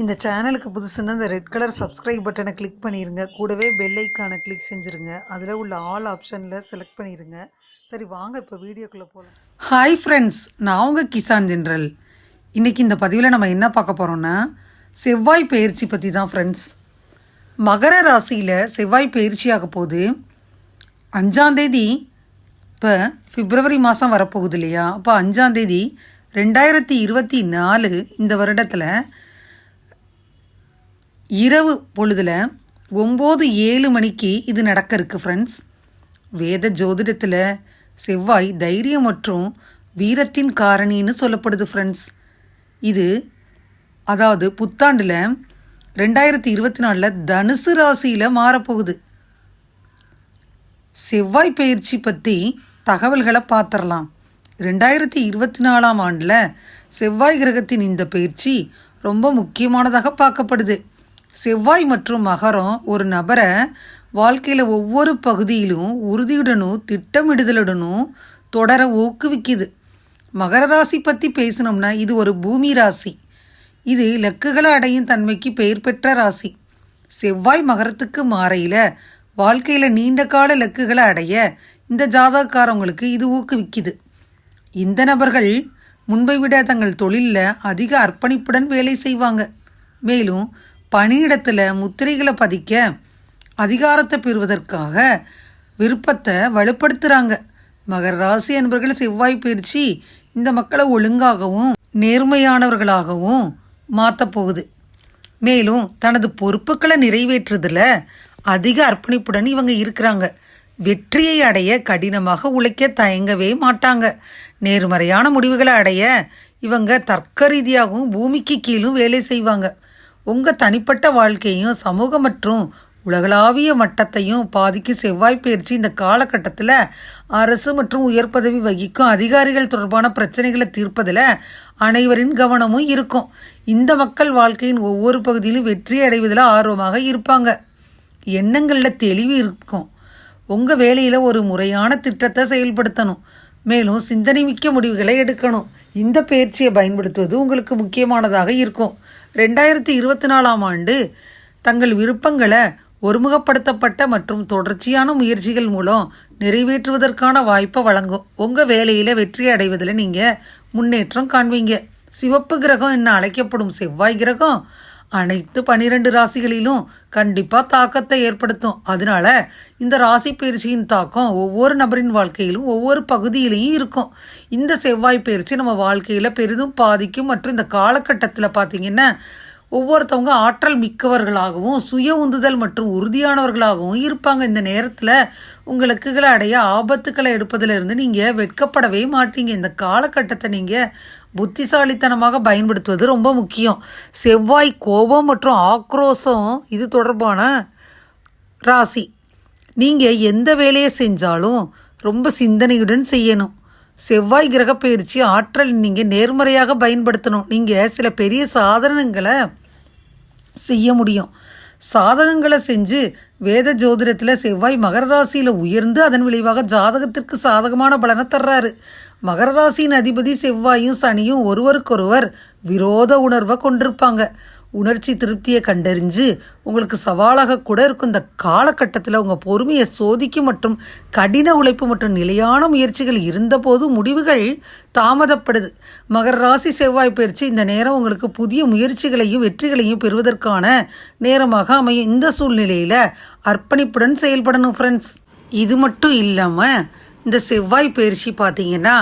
இந்த சேனலுக்கு புதுசுன்னா இந்த ரெட் கலர் சப்ஸ்கிரைப் பட்டனை கிளிக் பண்ணிடுங்க. கூடவே பெல் ஐக்கானை கிளிக் செஞ்சுருங்க. அதில் உள்ள ஆல் ஆப்ஷனில் செலக்ட் பண்ணிடுங்க. சரி வாங்க இப்போ வீடியோக்குள்ளே போகலாம். ஹாய் ஃப்ரெண்ட்ஸ், நான் உங்கள் கிசான் ஜென்ரல். இன்றைக்கி இந்த பதிவில் நம்ம என்ன பார்க்க போகிறோன்னா செவ்வாய் பயிற்சி பற்றி தான் ஃப்ரெண்ட்ஸ். மகர ராசியில் செவ்வாய் பயிற்சியாக போகுது. 5ஆம் தேதி இப்போ பிப்ரவரி மாதம் வரப்போகுது இல்லையா? அப்போ 5ஆம் தேதி 2024 இந்த வருடத்தில் இரவு பொழுதில் 9:07 மணிக்கு இது நடக்க இருக்குது ஃப்ரெண்ட்ஸ். வேத ஜோதிடத்தில் செவ்வாய் தைரியம் மற்றும் வீரத்தின் காரணின்னு சொல்லப்படுது ஃப்ரெண்ட்ஸ். இது அதாவது புத்தாண்டில் 2024 தனுசு ராசியில் மாறப்போகுது. செவ்வாய் பயிற்சி பற்றி தகவல்களை பார்த்துடலாம். 2024 ஆண்டில் செவ்வாய் கிரகத்தின் இந்த பயிற்சி ரொம்ப முக்கியமானதாக பார்க்கப்படுது. செவ்வாய் மற்றும் மகரம் ஒரு நபரை வாழ்க்கையில் ஒவ்வொரு பகுதியிலும் உறுதியுடனும் திட்டமிடுதலுடனும் தொடர ஊக்குவிக்குது. மகர ராசி பற்றி பேசினோம்னா இது ஒரு பூமி ராசி. இது இலக்குகளை அடையும் தன்மைக்கு பெயர் பெற்ற ராசி. செவ்வாய் மகரத்துக்கு மாறையில் வாழ்க்கையில் நீண்ட கால இலக்குகளை அடைய இந்த ஜாதகக்காரவங்களுக்கு இது ஊக்குவிக்குது. இந்த நபர்கள் முன்பை விட தங்கள் தொழிலில் அதிக அர்ப்பணிப்புடன் வேலை செய்வாங்க. மேலும் பணியிடத்தில் முத்திரைகளை பதிக்க அதிகாரத்தை பெறுவதற்காக விருப்பத்தை வலுப்படுத்துகிறாங்க. மகர ராசி என்பவர்கள் செவ்வாய் பயிற்சி இந்த மக்களை ஒழுங்காகவும் நேர்மையானவர்களாகவும் மாற்றப்போகுது. மேலும் தனது பொறுப்புகளை நிறைவேற்றுறதில் அதிக அர்ப்பணிப்புடன் இவங்க இருக்கிறாங்க. வெற்றியை அடைய கடினமாக உழைக்க தயங்கவே மாட்டாங்க. நேர்மறையான முடிவுகளை அடைய இவங்க தர்க்க ரீதியாகவும் பூமிக்கு கீழும் வேலை செய்வாங்க. உங்கள் தனிப்பட்ட வாழ்க்கையும் சமூக மற்றும் உலகளாவிய மட்டத்தையும் பாதிக்கும் செவ்வாய் பயிற்சி இந்த காலகட்டத்தில் அரசு மற்றும் உயர் பதவி வகிக்கும் அதிகாரிகள் தொடர்பான பிரச்சனைகளை தீர்ப்பதில் அனைவரின் கவனமும் இருக்கும். இந்த மக்கள் வாழ்க்கையின் ஒவ்வொரு பகுதியிலும் வெற்றி அடைவதில் ஆர்வமாக இருப்பாங்க. எண்ணங்களில் தெளிவு இருக்கும். உங்கள் வேலையில் ஒரு முறையான திட்டத்தை செயல்படுத்தணும். மேலும் சிந்தனை மிக்க முடிவுகளை எடுக்கணும். இந்த பயிற்சியை பயன்படுத்துவது உங்களுக்கு முக்கியமானதாக இருக்கும். 2024 ஆண்டு தங்கள் விருப்பங்களை ஒருமுகப்படுத்தப்பட்ட மற்றும் தொடர்ச்சியான முயற்சிகள் மூலம் நிறைவேற்றுவதற்கான வாய்ப்பை வழங்கும். உங்கள் வேலையில் வெற்றி அடைவதில் நீங்கள் முன்னேற்றம் காண்பீங்க. சிவப்பு கிரகம் என்ன அழைக்கப்படும் செவ்வாய் கிரகம் அனைத்து 12 ராசிகளிலும் கண்டிப்பாக தாக்கத்தை ஏற்படுத்தும். அதனால இந்த ராசி பயிற்சியின் தாக்கம் ஒவ்வொரு நபரின் வாழ்க்கையிலும் ஒவ்வொரு பகுதியிலையும் இருக்கும். இந்த செவ்வாய் பயிற்சி நம்ம வாழ்க்கையில் பெரிதும் பாதிக்கும். மற்றும் இந்த காலகட்டத்தில் பார்த்திங்கன்னா ஒவ்வொருத்தவங்க ஆற்றல் மிக்கவர்களாகவும் சுய உந்துதல் மற்றும் உறுதியானவர்களாகவும் இருப்பாங்க. இந்த நேரத்தில் உங்களுக்குகளை அடைய ஆபத்துக்களை எடுப்பதிலிருந்து நீங்கள் வெட்கப்படவே மாட்டீங்க. இந்த காலகட்டத்தை நீங்கள் புத்திசாலித்தனமாக பயன்படுத்துவது ரொம்ப முக்கியம். செவ்வாய் கோபம் மற்றும் ஆக்ரோஷம் இது தொடர்பான ராசி. நீங்கள் எந்த வேலையை செஞ்சாலும் ரொம்ப சிந்தனையுடன் செய்யணும். செவ்வாய் கிரக பயிற்சி ஆற்றல் நீங்கள் நேர்மறையாக பயன்படுத்தணும். நீங்கள் சில பெரிய சாதனங்களை செய்ய முடியும். சாதகங்களை செஞ்சு வேத ஜோதிடத்தில் செவ்வாய் மகர ராசியில் உயர்ந்து அதன் விளைவாக ஜாதகத்திற்கு சாதகமான பலனை தர்றாரு. மகர ராசியின் அதிபதி செவ்வாயும் சனியும் ஒருவருக்கொருவர் விரோத உணர்வை கொண்டிருப்பாங்க. உணர்ச்சி திருப்தியை கண்டறிஞ்சு உங்களுக்கு சவாலாக கூட இருக்கும். இந்த காலகட்டத்தில் உங்கள் பொறுமையை சோதிக்கும் மற்றும் கடின உழைப்பு மற்றும் நிலையான முயற்சிகள் இருந்தபோது முடிவுகள் தாமதப்படுது. மகர ராசி செவ்வாய் பயிற்சி இந்த நேரம் உங்களுக்கு புதிய முயற்சிகளையும் வெற்றிகளையும் பெறுவதற்கான நேரமாக அமையும். இந்த சூழ்நிலையில் அர்ப்பணிப்புடன் செயல்படணும் ஃப்ரெண்ட்ஸ். இது மட்டும் இல்லாமல் இந்த செவ்வாய் பயிற்சி பார்த்திங்கன்னா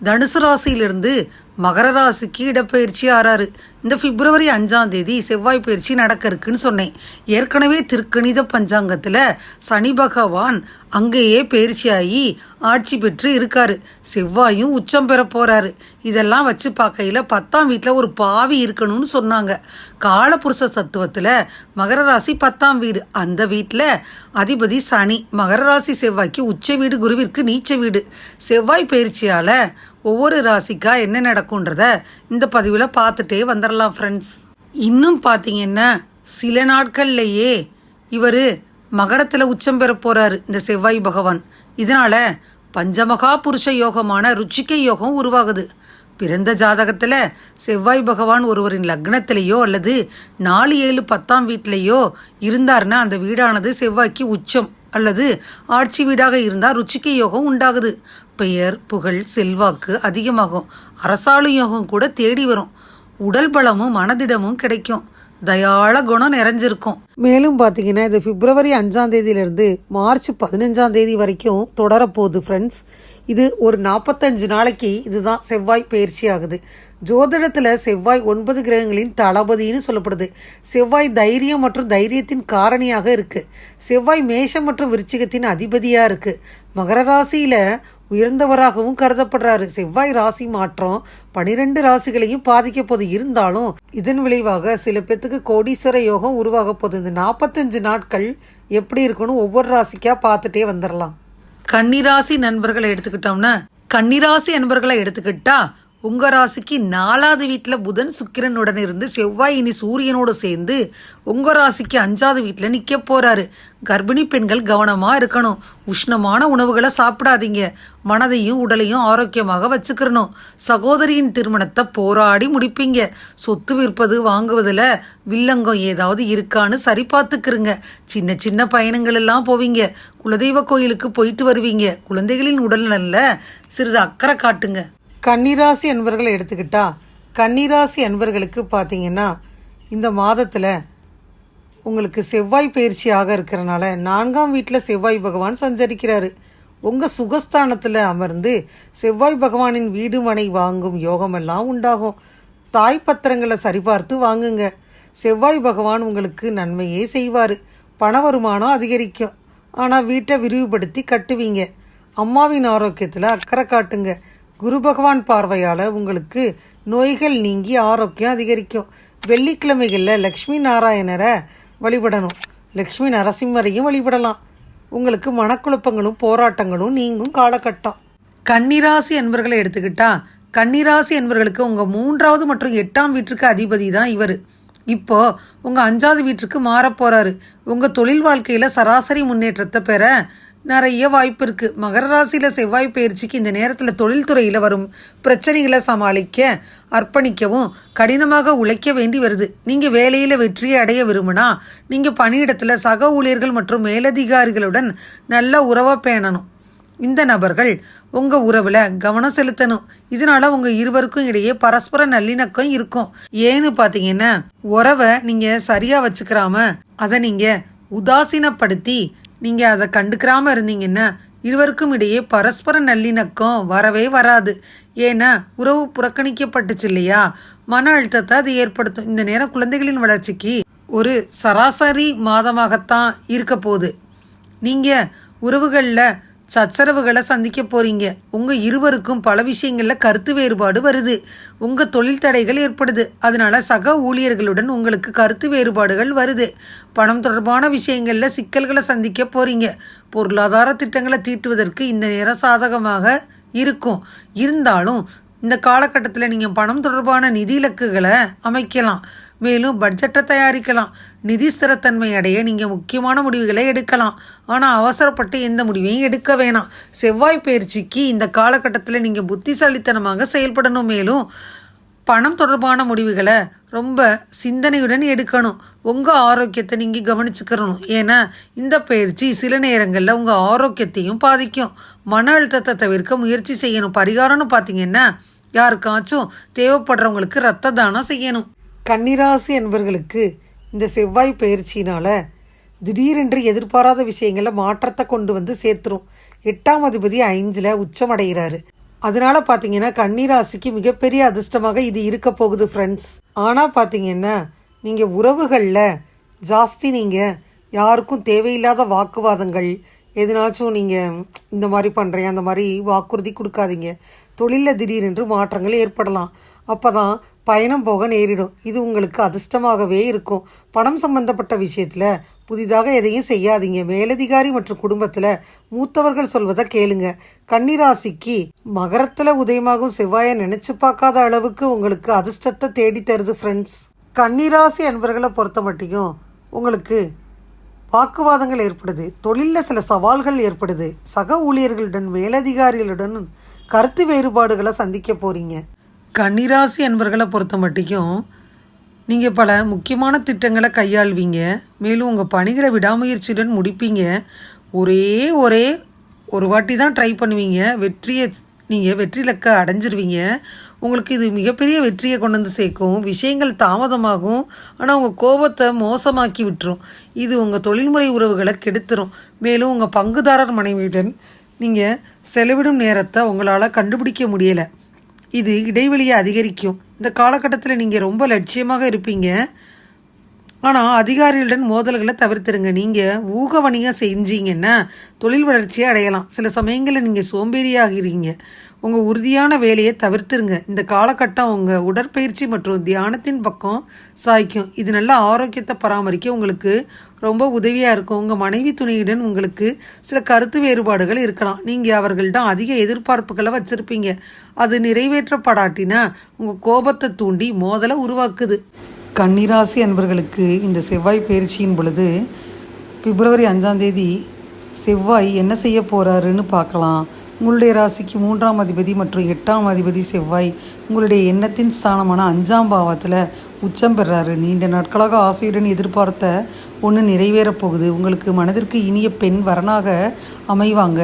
தனுசு ராசியிலிருந்து மகர ராசிக்கு இடப்பெயர்ச்சி ஆறாரு. இந்த பிப்ரவரி 5ஆம் தேதி செவ்வாய் பயிற்சி நடக்க இருக்குன்னு சொன்னேன். ஏற்கனவே திருக்கணித பஞ்சாங்கத்தில் சனி பகவான் அங்கேயே பயிற்சியாகி ஆட்சி பெற்று இருக்காரு. செவ்வாயும் உச்சம் பெற போகிறாரு. இதெல்லாம் வச்சு பார்க்கையில் 10ஆம் வீட்டில் ஒரு பாவி இருக்கணும்னு சொன்னாங்க. காலபுருஷ தத்துவத்தில் மகர ராசி 10ஆம் வீடு. அந்த வீட்டில் அதிபதி சனி. மகர ராசி செவ்வாய்க்கு உச்ச வீடு, குருவிற்கு நீச்ச வீடு. செவ்வாய் பயிற்சியால் ஒவ்வொரு ராசிக்கா என்ன நடக்கும்ன்றத இந்த பதிவில் பார்த்துட்டே வந்துடலாம் ஃப்ரெண்ட்ஸ். இன்னும் பார்த்தீங்கன்னா சில நாட்கள்லையே இவர் மகரத்தில் உச்சம் பெற போகிறாரு இந்த செவ்வாய் பகவான். இதனால் பஞ்சமகா புருஷ யோகமான ருச்சிகை யோகம் உருவாகுது. பிறந்த ஜாதகத்தில் செவ்வாய் பகவான் ஒருவரின் லக்னத்திலேயோ அல்லது 4, 7, 10ஆம் வீட்டிலேயோ இருந்தார்னா அந்த வீடானது செவ்வாய்க்கு உச்சம் அல்லது ஆட்சி வீடாக இருந்தால் ருச்சிக்க யோகம் உண்டாகுது. பெயர், புகழ், செல்வாக்கு அதிகமாகும். அரசாளும் யோகம் கூட தேடி வரும். உடல் பலமும் மனதிடமும் கிடைக்கும். தயாள குணம் நிறைஞ்சிருக்கும். மேலும் பார்த்தீங்கன்னா இது பிப்ரவரி 5ஆம் தேதியிலிருந்து மார்ச் 15ஆம் தேதி வரைக்கும் தொடரப்போகுது ஃப்ரெண்ட்ஸ். இது ஒரு 45 நாளைக்கு இதுதான் செவ்வாய் பயிற்சி ஆகுது. ஜோதிடத்தில் செவ்வாய் 9 கிரகங்களின் தளபதினு சொல்லப்படுது. செவ்வாய் தைரியம் மற்றும் தைரியத்தின் காரணியாக இருக்குது. செவ்வாய் மேஷம் மற்றும் விருச்சிகத்தின் அதிபதியாக இருக்குது. மகர ராசியில் உயர்ந்தவராகவும் கருதப்படுறாரு. செவ்வாய் ராசி மாற்றம் 12 ராசிகளையும் பாதிக்க போது இருந்தாலும் இதன் விளைவாக சில பேத்துக்கு கோடீஸ்வர யோகம் உருவாக போகுது. இந்த 45 நாட்கள் எப்படி இருக்குன்னு ஒவ்வொரு ராசிக்காக பார்த்துட்டே வந்துடலாம். கன்னிராசி நண்பர்களை எடுத்துக்கிட்டா உங்கள் ராசிக்கு 4ஆவது வீட்டில் புதன் சுக்கிரனுடன் இருந்து செவ்வாய் இனி சூரியனோடு சேர்ந்து உங்கள் ராசிக்கு 5ஆவது வீட்டில் நிற்க போகிறாரு. கர்ப்பிணி பெண்கள் கவனமாக இருக்கணும். உஷ்ணமான உணவுகளை சாப்பிடாதீங்க. மனதையும் உடலையும் ஆரோக்கியமாக வச்சுக்கிறணும். சகோதரியின் திருமணத்தை போராடி முடிப்பீங்க. சொத்து விற்பது வாங்குவதில் வில்லங்கம் ஏதாவது இருக்கான்னு சரி பார்த்துக்கிறங்க. சின்ன சின்ன பயணங்கள் எல்லாம் போவீங்க. குலதெய்வ கோயிலுக்கு போயிட்டு வருவீங்க. குழந்தைகளின் உடல்நலில் சிறிது அக்கறை காட்டுங்க. கன்னிராசி அன்பர்களை எடுத்துக்கிட்டா கன்னிராசி அன்பர்களுக்கு பார்த்தீங்கன்னா இந்த மாதத்தில் உங்களுக்கு செவ்வாய் பயிற்சியாக இருக்கிறனால 4ஆம் வீட்டில் செவ்வாய் பகவான் சஞ்சரிக்கிறாரு. உங்கள் சுகஸ்தானத்தில் அமர்ந்து செவ்வாய் பகவானின் வீடு மனை வாங்கும் யோகமெல்லாம் உண்டாகும். தாய் பத்திரங்களை சரிபார்த்து வாங்குங்க. செவ்வாய் பகவான் உங்களுக்கு நன்மையே செய்வார். பண வருமானம் அதிகரிக்கும். ஆனால் வீட்டை விரிவுபடுத்தி கட்டுவீங்க. அம்மாவின் ஆரோக்கியத்தில் அக்கறை காட்டுங்க. குரு பகவான் பார்வையால் உங்களுக்கு நோய்கள் நீங்கி ஆரோக்கியம் அதிகரிக்கும். வெள்ளிக்கிழமைகளில் லக்ஷ்மி நாராயணரை வழிபடணும். லக்ஷ்மி நரசிம்மரையும் வழிபடலாம். உங்களுக்கு மனக்குழப்பங்களும் போராட்டங்களும் நீங்கும் காலகட்டம். கன்னிராசி என்பர்களை எடுத்துக்கிட்டா கன்னிராசி என்பர்களுக்கு உங்கள் 3ஆவது மற்றும் 8ஆம் வீட்டுக்கு அதிபதி தான் இவர். இப்போது உங்கள் 5ஆவது வீட்டுக்கு மாறப்போகிறாரு. உங்கள் தொழில் வாழ்க்கையில் சராசரி முன்னேற்றத்தை பெற நிறைய வாய்ப்பு இருக்குது. மகர ராசியில் செவ்வாய் பயிற்சிக்கு இந்த நேரத்தில் தொழில்துறையில் வரும் பிரச்சனைகளை சமாளிக்க அர்ப்பணிக்கவும் கடினமாக உழைக்க வேண்டி வருது. நீங்கள் வேலையில் வெற்றியை அடைய விரும்பினா நீங்கள் பணியிடத்தில் சக ஊழியர்கள் மற்றும் மேலதிகாரிகளுடன் நல்ல உறவை பேணணும். இந்த நபர்கள் உங்கள் உறவில் கவனம் செலுத்தணும். இதனால் உங்கள் இருவருக்கும் இடையே பரஸ்பர நல்லிணக்கம் இருக்கும். ஏன்னு பார்த்தீங்கன்னா உறவை நீங்கள் சரியாக வச்சுக்கிறாம அதை நீங்கள் உதாசீனப்படுத்தி நீங்கள் அதை கண்டுக்கிறாமல் இருந்தீங்கன்னா இருவருக்கும் இடையே பரஸ்பர நல்லிணக்கம் வரவே வராது. ஏன்னா உறவு புறக்கணிக்கப்பட்டுச்சு இல்லையா, மன அழுத்தத்தை அது ஏற்படுத்தும். இந்த நேரம் குழந்தைகளின் வளர்ச்சிக்கு ஒரு சராசரி மாதமாகத்தான் இருக்க போகுது. நீங்கள் உறவுகளில் சச்சரவுகளை சந்திக்க போகிறீங்க. உங்கள் இருவருக்கும் பல விஷயங்களில் கருத்து வேறுபாடு வருது. உங்கள் தொழில் தடைகள் ஏற்படுது. அதனால் சக ஊழியர்களுடன் உங்களுக்கு கருத்து வேறுபாடுகள் வருது. பணம் தொடர்பான விஷயங்களில் சிக்கல்களை சந்திக்க போகிறீங்க. பொருளாதார திட்டங்களை தீட்டுவதற்கு இந்த நேரம் சாதகமாக இருக்கும். இருந்தாலும் இந்த காலகட்டத்தில் நீங்கள் பணம் தொடர்பான நிதி இலக்குகளை அமைக்கலாம். மேலும் பட்ஜெட்டை தயாரிக்கலாம். நிதி ஸ்திரத்தன்மை அடைய நீங்கள் முக்கியமான முடிவுகளை எடுக்கலாம். ஆனால் அவசரப்பட்டு எந்த முடிவையும் எடுக்க வேணாம். செவ்வாய் பயிற்சிக்கு இந்த காலகட்டத்தில் நீங்கள் புத்திசாலித்தனமாக செயல்படணும். மேலும் பணம் தொடர்பான முடிவுகளை ரொம்ப சிந்தனையுடன் எடுக்கணும். உங்கள் ஆரோக்கியத்தை நீங்கள் கவனிச்சுக்கிறணும். ஏன்னா இந்த பயிற்சி சில நேரங்களில் உங்கள் ஆரோக்கியத்தையும் பாதிக்கும். மன அழுத்தத்தை தவிர்க்க முயற்சி செய்யணும். பரிகாரம்னு பார்த்தீங்கன்னா யாருக்காச்சும் தேவைப்படுறவங்களுக்கு இரத்த தானம் செய்யணும். கன்னிராசி என்பவர்களுக்கு இந்த செவ்வாய் பயிற்சியினால் திடீரென்று எதிர்பாராத விஷயங்களில் மாற்றத்தை கொண்டு வந்து சேர்த்துரும். 8ஆம் அதிபதி 5ல் உச்சமடைகிறாரு. அதனால பார்த்தீங்கன்னா கன்னிராசிக்கு மிகப்பெரிய அதிர்ஷ்டமாக இது இருக்க போகுது ஃப்ரெண்ட்ஸ். ஆனால் பார்த்தீங்கன்னா நீங்கள் உறவுகளில் ஜாஸ்தி நீங்கள் யாருக்கும் தேவையில்லாத வாக்குவாதங்கள் எதுனாச்சும் நீங்கள் இந்த மாதிரி பண்ணுறேன் அந்த மாதிரி வாக்குறுதி கொடுக்காதீங்க. தொழிலில் திடீரென்று மாற்றங்கள் ஏற்படலாம். அப்போ தான் பயணம் போக நேரிடும். இது உங்களுக்கு அதிர்ஷ்டமாகவே இருக்கும். பணம் சம்பந்தப்பட்ட விஷயத்தில் புதிதாக எதையும் செய்யாதீங்க. மேலதிகாரி மற்றும் குடும்பத்தில் மூத்தவர்கள் சொல்வதை கேளுங்க. கன்னிராசிக்கு மகரத்தில் உதயமாகும் செவ்வாயை நினச்சி பார்க்காத அளவுக்கு உங்களுக்கு அதிர்ஷ்டத்தை தேடி தருது ஃப்ரெண்ட்ஸ். கன்னிராசி அன்பர்களை பொறுத்த மட்டும் உங்களுக்கு வாக்குவாதங்கள் ஏற்படுது. தொழிலில் சில சவால்கள் ஏற்படுது. சக ஊழியர்களுடன் மேலதிகாரிகளுடன் கருத்து வேறுபாடுகளை சந்திக்க போகிறீங்க. கன்னிராசி அன்பர்களை பொறுத்த மட்டிக்கும் நீங்கள் பல முக்கியமான திட்டங்களை கையாள்வீங்க. மேலும் உங்கள் பணிகளை விடாமுயற்சியுடன் முடிப்பீங்க. ஒரே ஒரு வாட்டி தான் ட்ரை பண்ணுவீங்க. நீங்கள் வெற்றி இலக்கை அடைஞ்சிருவீங்க. உங்களுக்கு இது மிகப்பெரிய வெற்றியை கொண்டு வந்து சேர்க்கும். விஷயங்கள் தாமதமாகும், ஆனால் உங்கள் கோபத்தை மோசமாக்கி விட்டுரும். இது உங்கள் தொழில்முறை உறவுகளை கெடுத்துரும். மேலும் உங்கள் பங்குதாரர் மனைவியுடன் நீங்கள் செலவிடும் நேரத்தை உங்களால் கண்டுபிடிக்க முடியலை. இது இடைவெளியை அதிகரிக்கும். இந்த காலகட்டத்தில் நீங்கள் ரொம்ப லட்சியமாக இருப்பீங்க. ஆனால் அதிகாரிகளுடன் மோதல்களை தவிர்த்துருங்க. நீங்கள் ஊக வணிகம் செஞ்சீங்கன்னா தொழில் வளர்ச்சியை அடையலாம். சில சமயங்களில் நீங்கள் சோம்பேறியாகிறீங்க. உங்கள் உறுதியான வேலையை தவிர்த்துருங்க. இந்த காலகட்டம் உங்கள் உடற்பயிற்சி மற்றும் தியானத்தின் பக்கம் சாய்க்கும். இது நல்ல ஆரோக்கியத்தை பராமரிக்க உங்களுக்கு ரொம்ப உதவியாக இருக்கும். உங்கள் மனைவி துணையுடன் உங்களுக்கு சில கருத்து வேறுபாடுகள் இருக்கலாம். நீங்கள் அவர்களிடம் அதிக எதிர்பார்ப்புகளை வச்சுருப்பீங்க. அது நிறைவேற்றப்படாட்டினா உங்கள் கோபத்தை தூண்டி மோதலை உருவாக்குது. கன்னிராசி அன்பர்களுக்கு இந்த செவ்வாய் பயிற்சியின் பொழுது பிப்ரவரி 5ஆம் தேதி செவ்வாய் என்ன செய்ய போகிறாருன்னு பார்க்கலாம். உங்களுடைய ராசிக்கு 3ஆம் அதிபதி மற்றும் 8ஆம் அதிபதி செவ்வாய் உங்களுடைய எண்ணத்தின் ஸ்தானமான 5ஆம் பாவத்தில் உச்சம் பெறாரு. நீண்ட நாட்களாக ஆசையுடன் எதிர்பார்த்த ஒன்று நிறைவேறப் போகுது. உங்களுக்கு மனதிற்கு இனிய பெண் வரனாக அமைவாங்க.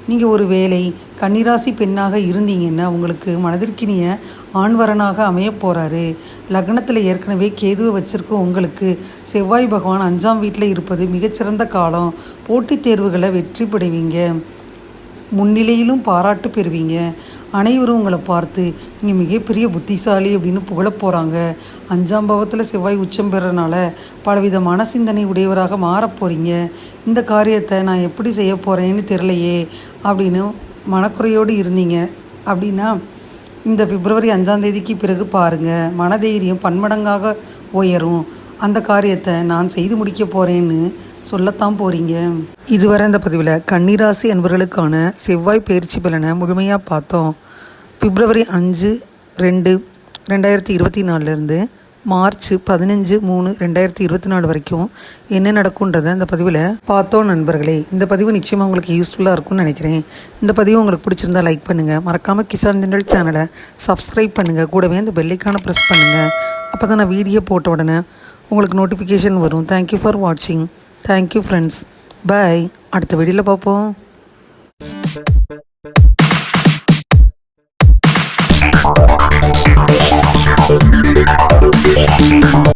நீங்கள் ஒரு வேளை கன்னிராசி பெண்ணாக இருந்தீங்கன்னா உங்களுக்கு மனதிற்கினிய ஆண் வரனாக அமைய போகிறாரு. லக்னத்தில் ஏற்கனவே கேதுவை வச்சிருக்க உங்களுக்கு செவ்வாய் பகவான் 5ஆம் வீட்டில் இருப்பது மிகச்சிறந்த காலம். போட்டித் தேர்வுகளை வெற்றி பெறுவீங்க. முன்னிலையிலும் பாராட்டு பெறுவீங்க. அனைவரும் உங்களை பார்த்து நீங்கள் மிகப்பெரிய புத்திசாலி அப்படின்னு புகழப் போகிறாங்க. 5ஆம் பாவத்தில் செவ்வாய் உச்சம் பெறனால பலவித மனசிந்தனை உடையவராக மாறப் போகிறீங்க. இந்த காரியத்தை நான் எப்படி செய்ய போகிறேன்னு தெரிலையே அப்படின்னு மனக்குறையோடு இருந்தீங்க அப்படின்னா இந்த பிப்ரவரி 5ஆம் தேதிக்கு பிறகு பாருங்கள், மனதைரியம் பன்மடங்காக உயரும். அந்த காரியத்தை நான் செய்து முடிக்க போகிறேன்னு சொல்லத்தான் போகிறீங்க. இதுவரை இந்த பதிவில் கன்னிராசி அன்பர்களுக்கான செவ்வாய் பயிற்சி பலனை முழுமையாக பார்த்தோம். பிப்ரவரி 5/2/2024 மார்ச் 15/3/2024 வரைக்கும் என்ன நடக்குன்றதை இந்த பதிவில் பார்த்தோம். நண்பர்களே, இந்த பதிவு நிச்சயமாக உங்களுக்கு யூஸ்ஃபுல்லாக இருக்கும்னு நினைக்கிறேன். இந்த பதிவு உங்களுக்கு பிடிச்சிருந்தா லைக் பண்ணுங்கள். மறக்காமல் கிசான் ஜெனரல் சேனலை சப்ஸ்கிரைப் பண்ணுங்கள். கூடவே இந்த பெல்லைக்கான ப்ரெஸ் பண்ணுங்கள். அப்போ தான் நான் வீடியோ போட்ட உடனே உங்களுக்கு நோட்டிஃபிகேஷன் வரும். தேங்க்யூ ஃபார் வாட்சிங். Thank you friends. பாய். அடுத்த வீடியோவில் பார்ப்போம்.